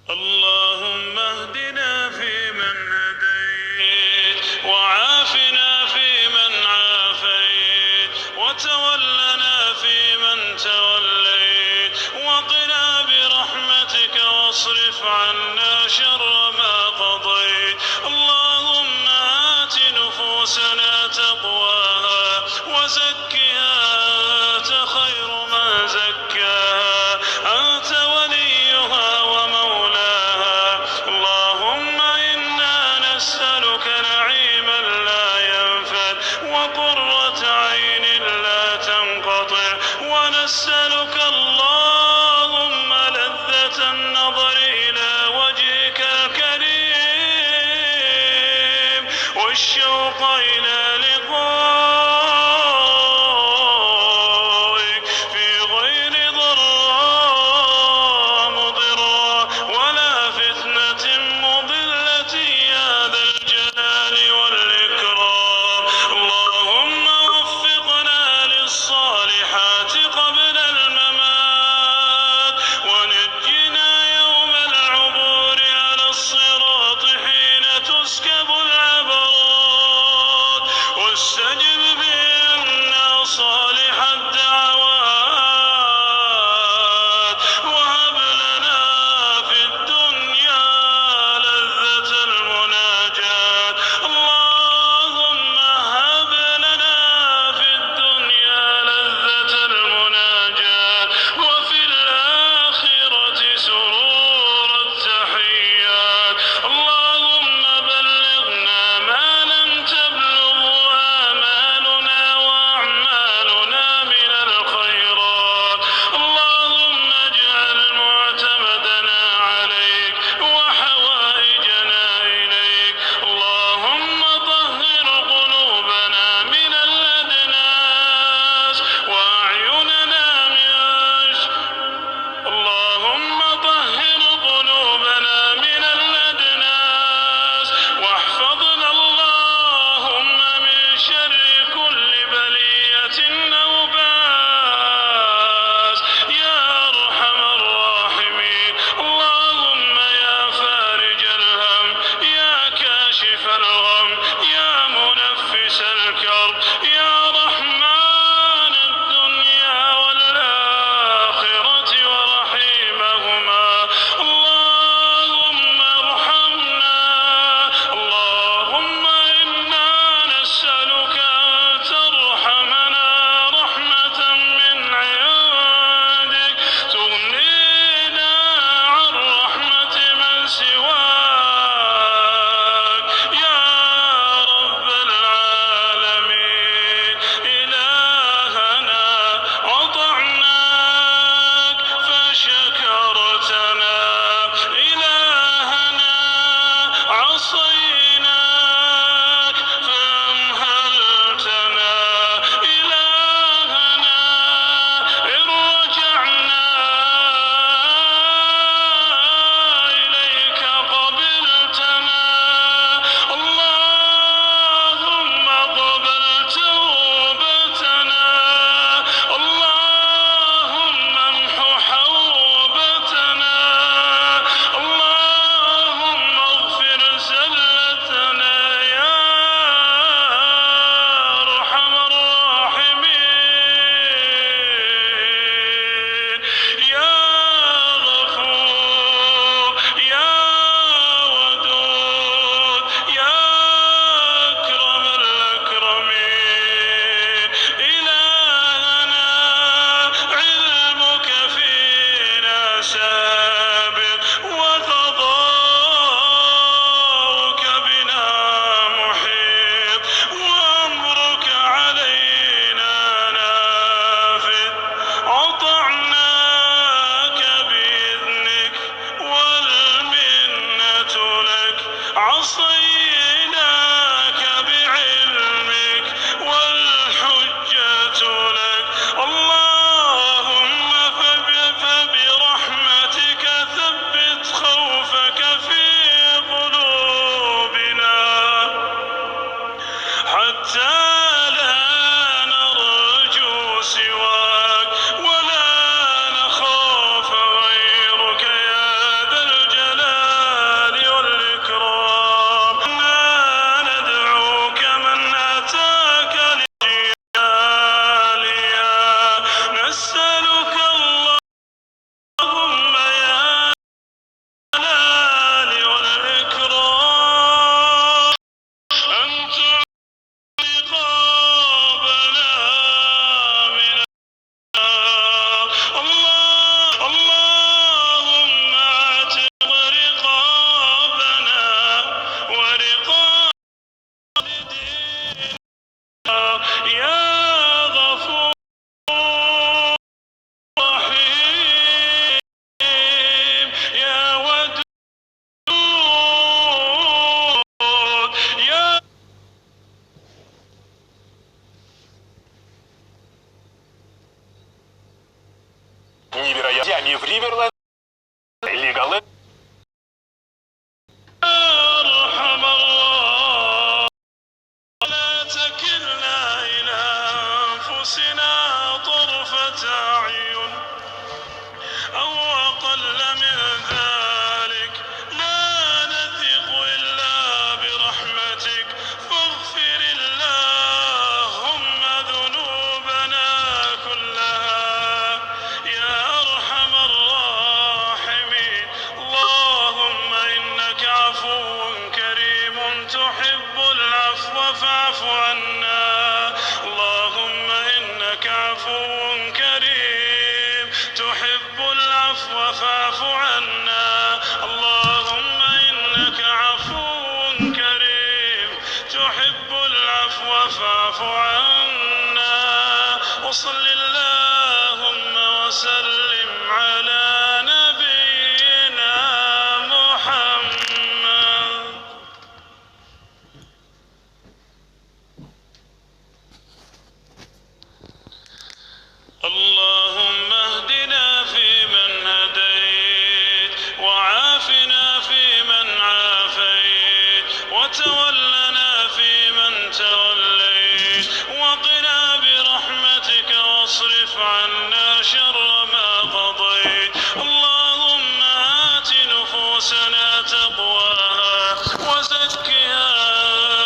اللهم اهدنا فيمن هديت، وعافنا فيمن عافيت، وتولنا فيمن توليت، وقنا برحمتك واصرف عنا شر ما قضيت. اللهم آت نفوسنا تقواها وزكها أنت خير من زكاها، أنت وليها ومولاها. اللهم إنا نسألك نعيما لا ينفد وقرة عين لا تنقطع، ونسألك اللهم لذة النظر إلى وجهك الكريم والشوق إلى لقائك في غير ضراء مضرة ولا فتنة مضلة يا ذا الجلال والإكرام. اللهم وفقنا للصالحات قبل الممات، ونجنا يوم العبور على الصراط حين تسكب العبرات، واستجب منا صالح الدعوات، وهب لنا في الدنيا لذة المناجاة. اللهم هب لنا في الدنيا لذة المناجاة، وفي الآخرة سرور التحيات. اللهم بلغنا ما لم تبلغ آمالنا وأعمالنا من الخيرات. اللهم اجعل معتمدنا عليك وحوائجنا إليك. اللهم طهر قلوبنا من الأدناس وأعيننا من اللهم طهر قلوبنا من الأدناس، واحفظنا اللهم من شر كل بلية أو باس يا أرحم الراحمين. اللهم يا فارج الهم، يا كاشف الغم، يا منفس الكرب، يا رحمن الدنيا والآخرة ورحيمهما، اللهم ارحمنا. اللهم إنا نسألك أن ترحمنا رحمة من عندك تغنينا عن رحمة من سواك يا رب العالمين. إلهنا أطعناك فشكرتنا، إلهنا عصيناك فأمهلتنا، إلهنا إن رجعنا إليك قبلتنا. اللهم اقبل توبتنا، اللهم امح حوبتنا، اللهم اغفر زلتنا يا أرحم الراحمين. يا غفور يا ودود يا أكرم الأكرمين. إلهنا علمك فينا سابق، وقضاؤك بنا محيط، وأمرك علينا نافذ. أطعناك بإذنك والمنة لك، عصيناك بعلمك والحجة لك. اللهم فبرحمتك I'll أرحم الله لا تكلنا إلى أنفسنا طرفة أعين أو أقل من ذلك لا نثق إلا برحمتك فاغفر اللهم ذنوبنا كلها يا أرحم الراحمين. اللهم إنك عفو كريم تحب العفو فاعف عنا. اللهم إنك عفو كريم تحب العفو فاعف عنا. اللهم إنك عفو كريم تحب العفو فاعف عنا. وصل اللهم وسلم على نبينا محمد. اللهم اهدنا فيمن هديت وعافنا فيمن عافيت وتولنا فيمن توليت وقنا برحمتك واصرف عنا شر ما قضيت. اللهم آت نفوسنا تقواها وزكها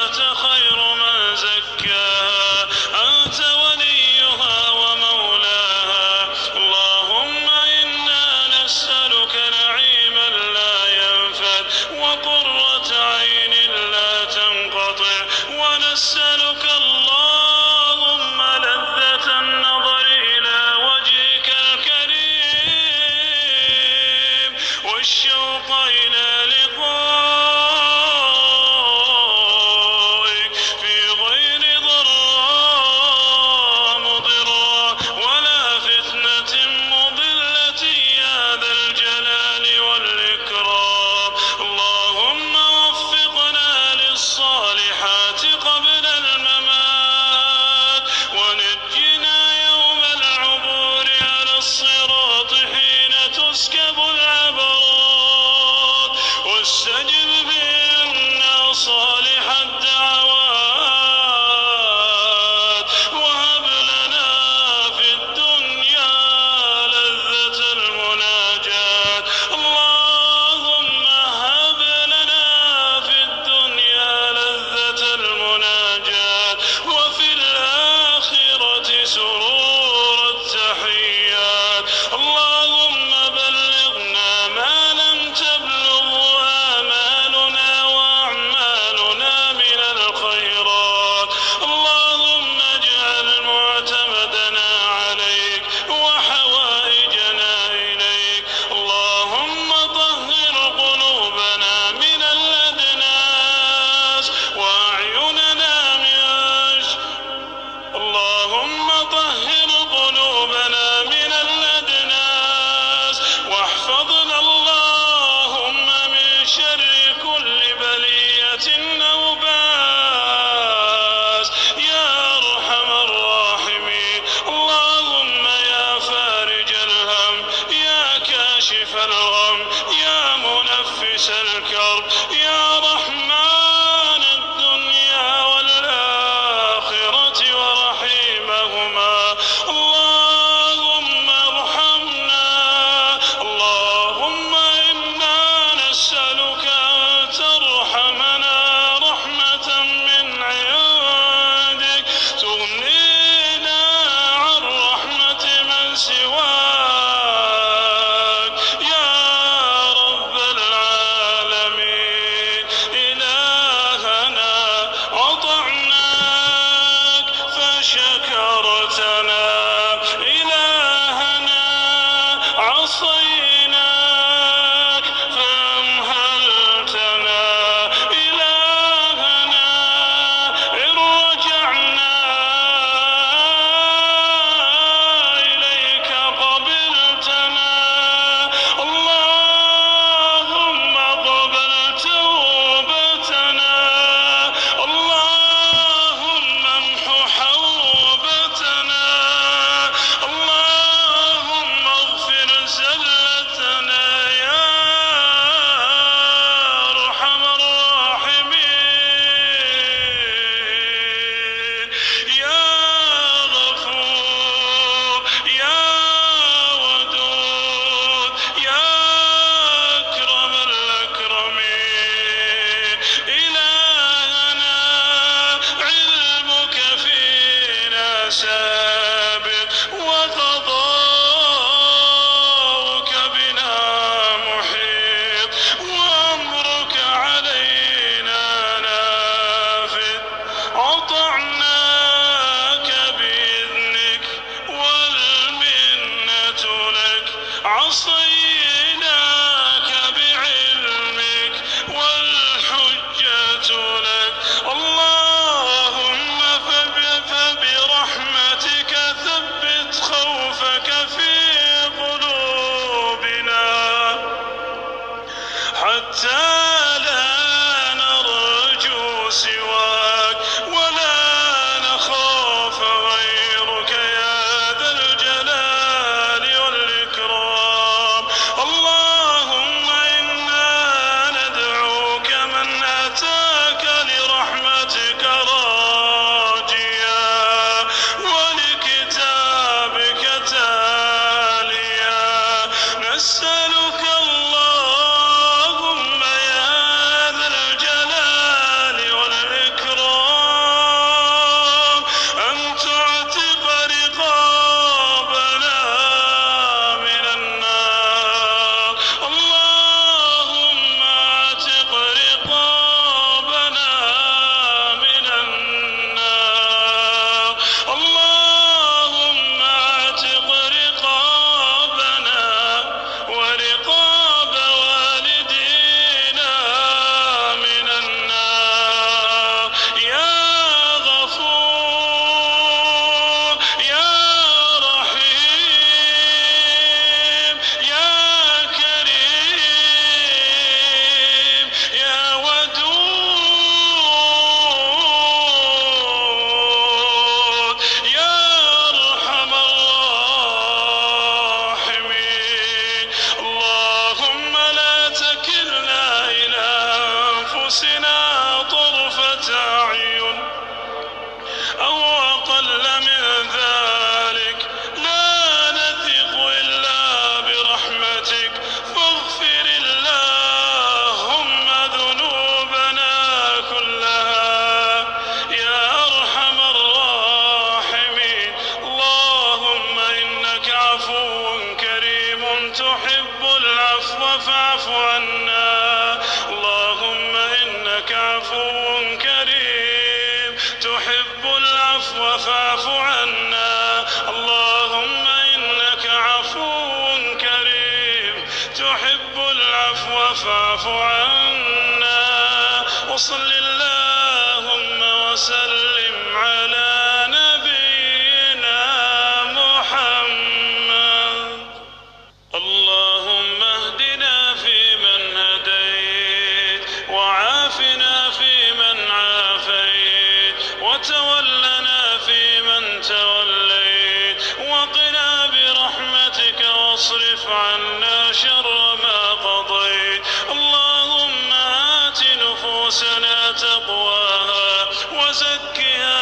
أنت خير من زكاها أنت وليها ومولاها. اللهم إنا نسألك نعيما لا ينفد وقرة عين لا تنقطع ونسألك اللهم لذة النظر إلى وجهك الكريم والشوق إلى لقائك في غير ضراء مضرة ولا فتنة مضلة يا ذا الجلال والإكرام. اللهم وفقنا للصالحات قبل الممات ونجنا يوم العبور على الصراط حين تسكب العبرات واستجب منا صالح الدعوات وهب لنا في الدنيا لذة المناجاة. اللهم هب لنا في الدنيا لذة المناجاة وفي الآخرة سرور التحيات. اللهم بلغنا ما لم تبلغه آمالنا وأعمالنا من الخيرات. اللهم اجعل معتمدنا عليك وحوائجنا إليك. اللهم طهر قلوبنا من الأدناس وأعيننا من اللهم طهر قلوبنا من الأدناس واحفظنا اللهم من شر كل بلية أو باس يا أرحم الراحمين. اللهم يا فارج الهم يا كاشف الغم يا منفس الكرب يا رحمن الدنيا والآخرة ورحيمهما. اللهم ارحمنا. اللهم إنا نسألك أن ترحمنا رحمة من عندك تغنينا عن رحمة من سواك يا رب العالمين. حتى لا نرجو سواك ولا نخاف غيرك يا ذا الجلال والإكرام. اللهم إنا ندعوك من أتاك لرحمتك راجيا ولكتابك تاليا، نسألك اللهم يا ذا الجلال والإكرام أن تعتق رقابنا من النار. اللهم اعتق رقابنا من النار. اللهم اعتق رقابنا ورقاب والدينا من النار. يا غفور يا رحيم يا كريم يا ودود يا أرحم الراحمين. اللهم لا تكلنا إلى أنفسنا طرفة أعين أو أقل من ذلك، لا نثق إلا برحمتك، فاغفر اللهم ذنوبنا كلها يا أرحم الراحمين. اللهم إنك عفو كريم تحب العفو فاعف عنا. اللهم إنك عفو كريم تحب العفو فاعف عنا. اللهم إنك عفو كريم تحب العفو فاعف عنا. وصل اللهم وسلم على نبينا محمد. اللهم اهدنا فيمن هديت وعافنا فيمن عافيت وتولنا فيمن توليت وقنا برحمتك واصرف عنا شر ما قضيت. اللهم آت نفوسنا تقواها وزكها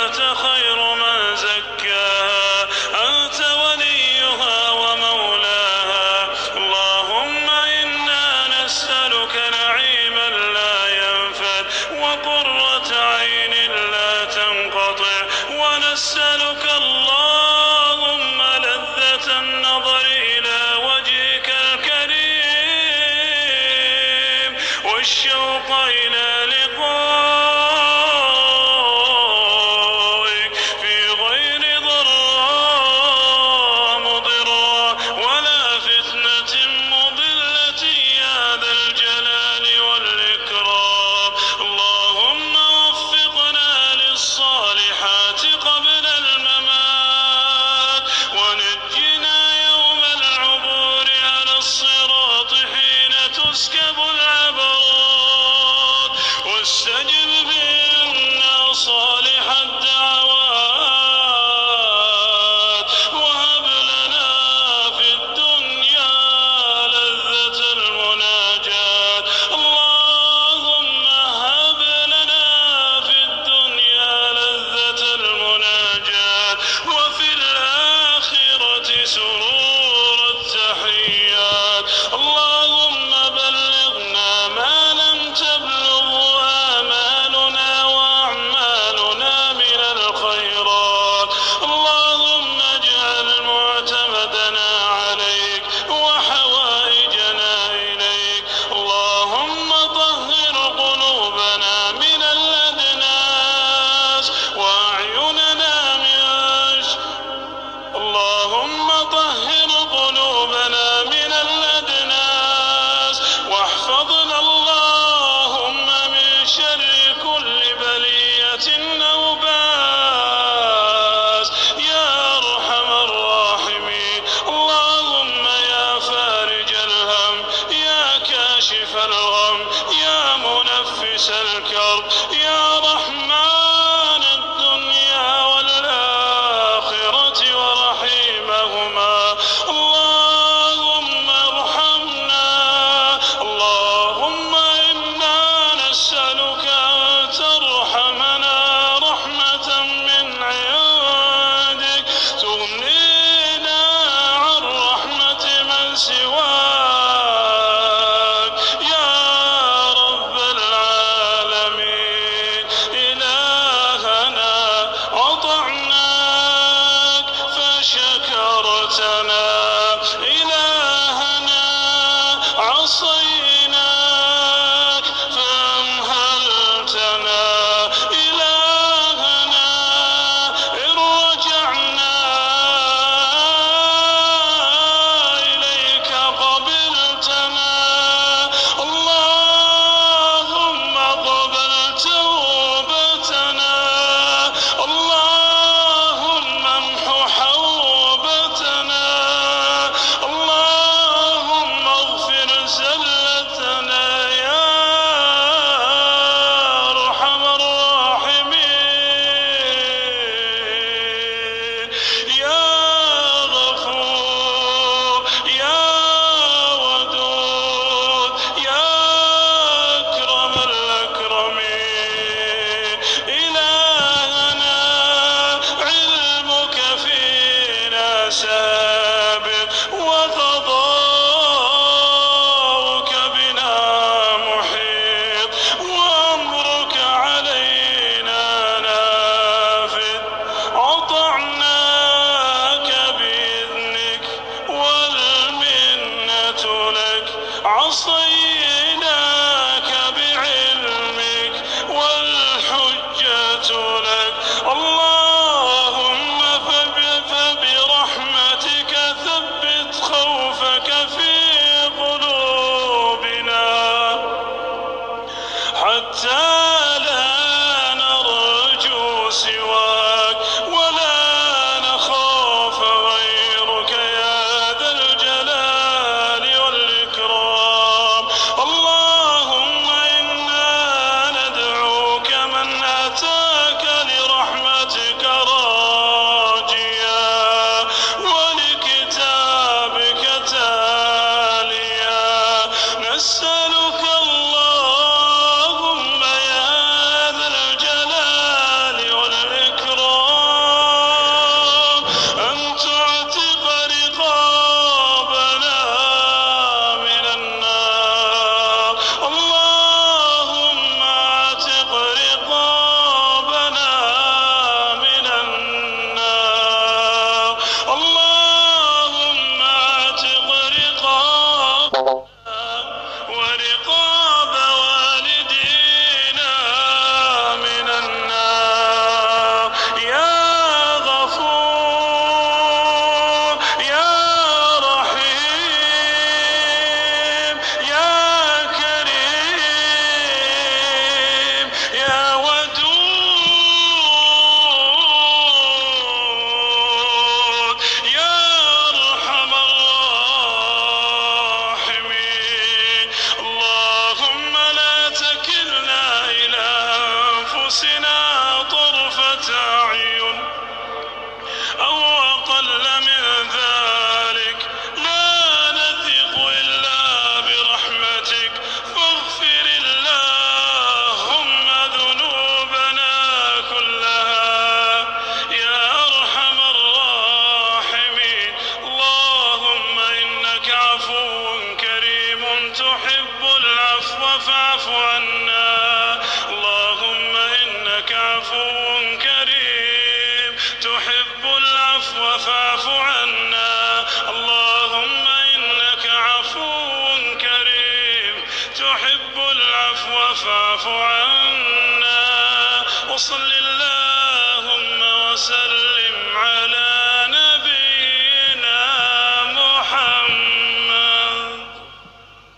أنت خير من زكاها، أنت وليها ومولاها. اللهم إنا نسألك نعيما لا ينفد وقرة عين لا تنقطع، ونسألك اللهم لذة النظر إلى وجهك الكريم والشوق إلى لقائك في غير ضراء مضرة ولا فتنة مضلة يا ذا الجلال والإكرام. اللهم وفقنا للصالحات قبل الممات، ونجنا يوم العبور على الصراط حين تسكب العبرات، عصيناك فأمهلتنا إلهنا إن رجعنا إليك قبلتنا اللهم اقبل توبتنا اللهم امح حوبتنا اللهم اغفر زلتنا يا أرحم الراحمين يا غفور يا ودود يا أكرم الأكرمين إلهنا علمك فينا سابق وقضاؤك بنا محيط وأمرك علينا نافذ أطعناك بإذنك والمنة لك عصيناك بعلمك والحجة لك اللهم فبرحمتك ثبت خوفك في قلوبنا حتى لا نرجو سواك ولا نخاف غيرك يا ذا الجلال والإكرام اللهم إنا ندعوك من أتاك لرحمتك راجيا ولكتابك تاليا نسألك اللهم يا ذا الجلال والإكرام أن تعتق رقابنا من النار اللهم اعتق رقابنا من النار اللهم اعتق رقابنا ورقاب والدينا من النار يا غفور يا رحيم يا كريم يا ودود يا أرحم الراحمين اللهم لا تكلنا إلى أنفسنا طرفة أعين أو أقل من ذلك لا نثق إلا برحمتك فاغفر اللهم ذنوبنا كلها يا أرحم الراحمين اللهم إنك عفو كريم تحب العفو فاعف عنا اللهم إنك عفو كريم تحب العفو فاعف عنا اللهم إنك عفو كريم تحب العفو فاعف عنا وصل اللهم